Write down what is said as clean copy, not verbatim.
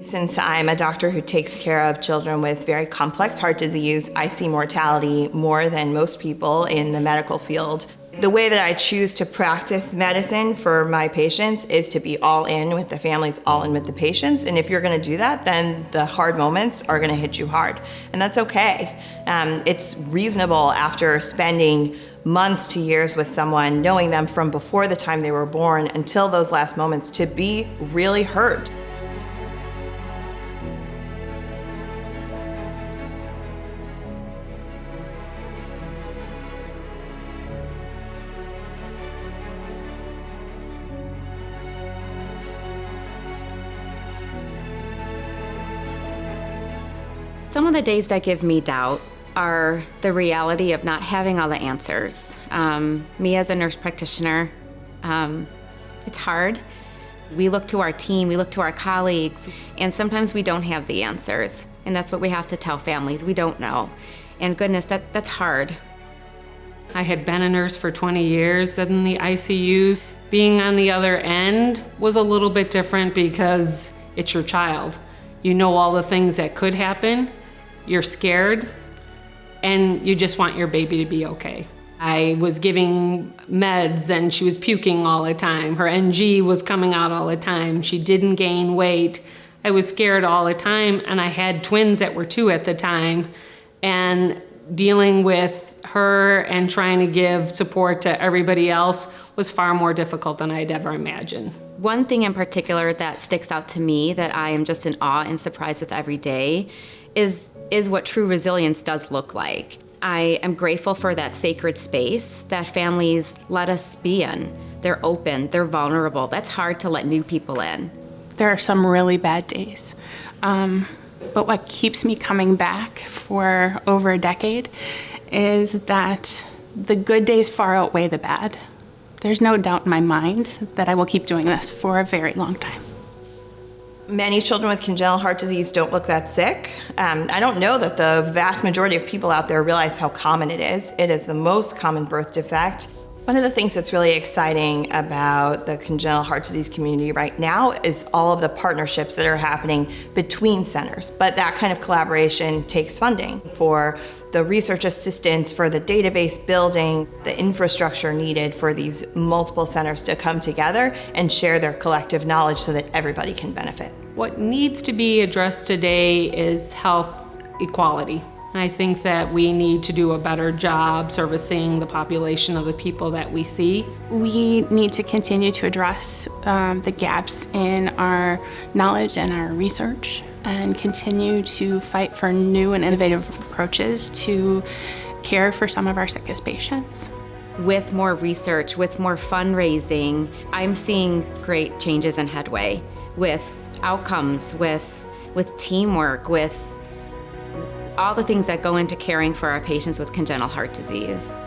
Since I'm a doctor who takes care of children with very complex heart disease, I see mortality more than most people in the medical field. The way that I choose to practice medicine for my patients is to be all in with the families, all in with the patients. And if you're going to do that, then the hard moments are going to hit you hard. And that's okay. It's reasonable after spending months to years with someone, knowing them from before the time they were born until those last moments, to be really hurt. Some of the days that give me doubt are the reality of not having all the answers. Me as a nurse practitioner, it's hard. We look to our team, we look to our colleagues, and sometimes we don't have the answers. And that's what we have to tell families, we don't know. And goodness, that's hard. I had been a nurse for 20 years in the ICUs. Being on the other end was a little bit different because it's your child. You know all the things that could happen. You're scared, and you just want your baby to be okay. I was giving meds and she was puking all the time. Her NG was coming out all the time. She didn't gain weight. I was scared all the time, and I had twins that were 2 at the time. And dealing with her and trying to give support to everybody else was far more difficult than I'd ever imagined. One thing in particular that sticks out to me that I am just in awe and surprised with every day is what true resilience does look like. I am grateful for that sacred space that families let us be in. They're open, they're vulnerable. That's hard to let new people in. There are some really bad days, but what keeps me coming back for over a decade is that the good days far outweigh the bad. There's no doubt in my mind that I will keep doing this for a very long time. Many children with congenital heart disease don't look that sick. I don't know that the vast majority of people out there realize how common it is. It is the most common birth defect. One of the things that's really exciting about the congenital heart disease community right now is all of the partnerships that are happening between centers. But that kind of collaboration takes funding for the research assistance, for the database building, the infrastructure needed for these multiple centers to come together and share their collective knowledge so that everybody can benefit. What needs to be addressed today is health equality. I think that we need to do a better job servicing the population of the people that we see. We need to continue to address the gaps in our knowledge and our research, and continue to fight for new and innovative approaches to care for some of our sickest patients. With more research, with more fundraising, I'm seeing great changes in headway with outcomes, with teamwork, with all the things that go into caring for our patients with congenital heart disease.